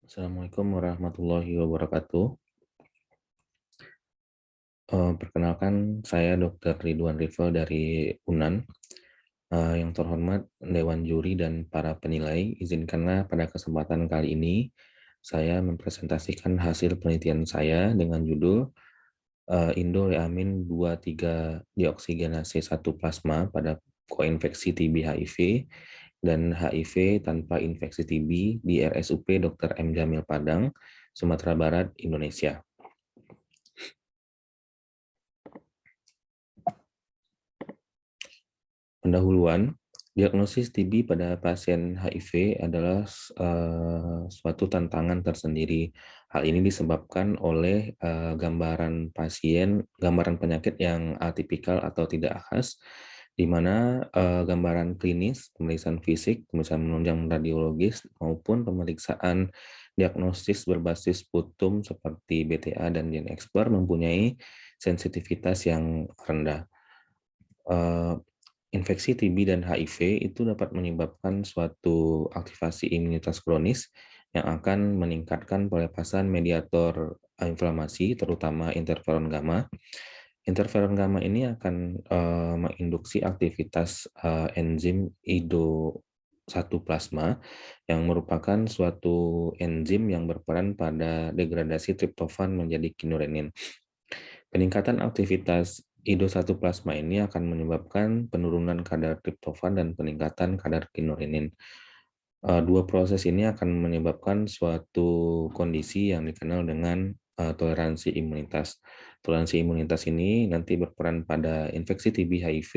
Assalamualaikum warahmatullahi wabarakatuh. Perkenalkan, saya Dr. Ridwan Rival dari UNAN. Yang terhormat Dewan Juri dan para penilai, izinkanlah pada kesempatan kali ini saya mempresentasikan hasil penelitian saya dengan judul Indoleamin 23 deoksigenase 1 plasma pada koinfeksi TB HIV dan HIV tanpa infeksi TB di RSUP Dr. M. Jamil Padang, Sumatera Barat, Indonesia. Pendahuluan, diagnosis TB pada pasien HIV adalah suatu tantangan tersendiri. Hal ini disebabkan oleh gambaran penyakit yang atipikal atau tidak khas, di mana gambaran klinis, pemeriksaan fisik, pemeriksaan menunjang radiologis, maupun pemeriksaan diagnosis berbasis putum seperti BTA dan GenExpert mempunyai sensitivitas yang rendah. Infeksi TB dan HIV itu dapat menyebabkan suatu aktivasi imunitas kronis yang akan meningkatkan pelepasan mediator inflamasi, terutama interferon gamma. Interferon gamma ini akan menginduksi aktivitas enzim IDO1 plasma yang merupakan suatu enzim yang berperan pada degradasi triptofan menjadi kinurenin. Peningkatan aktivitas IDO1 plasma ini akan menyebabkan penurunan kadar triptofan dan peningkatan kadar kinurenin. Dua proses ini akan menyebabkan suatu kondisi yang dikenal dengan toleransi imunitas. Toleransi imunitas ini nanti berperan pada infeksi TB HIV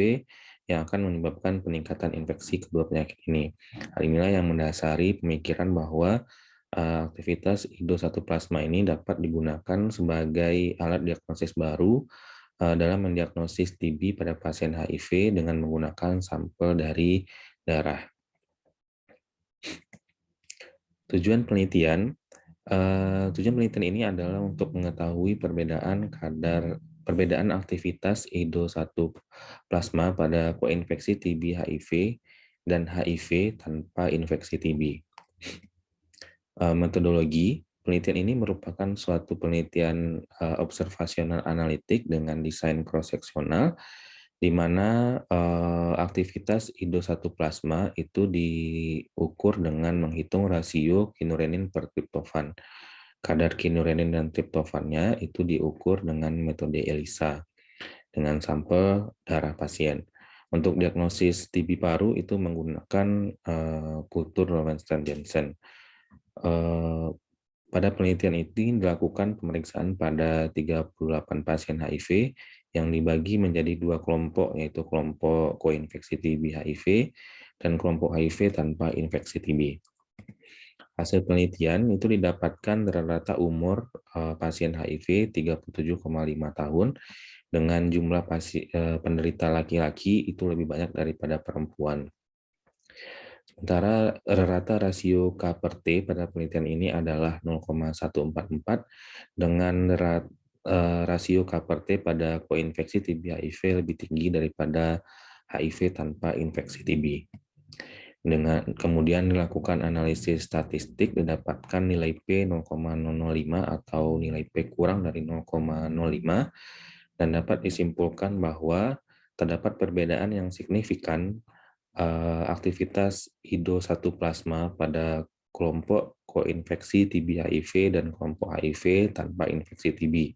yang akan menyebabkan peningkatan infeksi kedua penyakit ini. Hal inilah yang mendasari pemikiran bahwa aktivitas IDO1 plasma ini dapat digunakan sebagai alat diagnosis baru dalam mendiagnosis TB pada pasien HIV dengan menggunakan sampel dari darah. Tujuan penelitian ini adalah untuk mengetahui perbedaan aktivitas IDO1 plasma pada koinfeksi TB HIV dan HIV tanpa infeksi TB. Metodologi penelitian ini merupakan suatu penelitian observasional analitik dengan desain cross-seksional, di mana aktivitas IDO1 plasma itu diukur dengan menghitung rasio kinurenin per triptofan. Kadar kinurenin dan triptofannya itu diukur dengan metode ELISA dengan sampel darah pasien. Untuk diagnosis TB paru itu menggunakan kultur Lowenstein-Janssen. Pada penelitian ini dilakukan pemeriksaan pada 38 pasien HIV yang dibagi menjadi dua kelompok, yaitu kelompok koinfeksi TB HIV dan kelompok HIV tanpa infeksi TB. Hasil penelitian itu didapatkan rata-rata umur pasien HIV 37,5 tahun dengan jumlah penderita laki-laki itu lebih banyak daripada perempuan. Sementara rata rasio K per T pada penelitian ini adalah 0,144 dengan rasio K per T pada koinfeksi TB HIV lebih tinggi daripada HIV tanpa infeksi TB. Dengan kemudian dilakukan analisis statistik, didapatkan nilai P 0,005 atau nilai P kurang dari 0,05 dan dapat disimpulkan bahwa terdapat perbedaan yang signifikan aktivitas IDO1 plasma pada kelompok koinfeksi TB HIV dan kelompok HIV tanpa infeksi TB.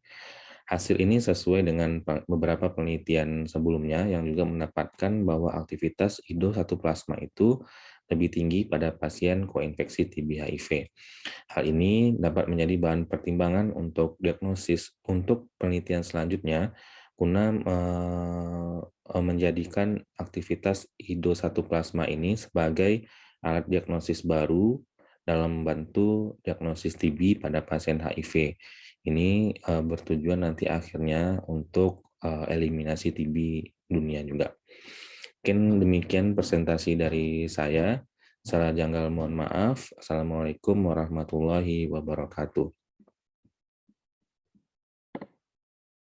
Hasil ini sesuai dengan beberapa penelitian sebelumnya yang juga mendapatkan bahwa aktivitas IDO1 plasma itu lebih tinggi pada pasien koinfeksi TB HIV. Hal ini dapat menjadi bahan pertimbangan untuk diagnosis untuk penelitian selanjutnya guna menjadikan aktivitas IDO1 plasma ini sebagai alat diagnosis baru dalam membantu diagnosis TB pada pasien HIV. Ini bertujuan nanti akhirnya untuk eliminasi TB dunia juga. Mungkin demikian presentasi dari saya. Salah janggal mohon maaf. Assalamualaikum warahmatullahi wabarakatuh.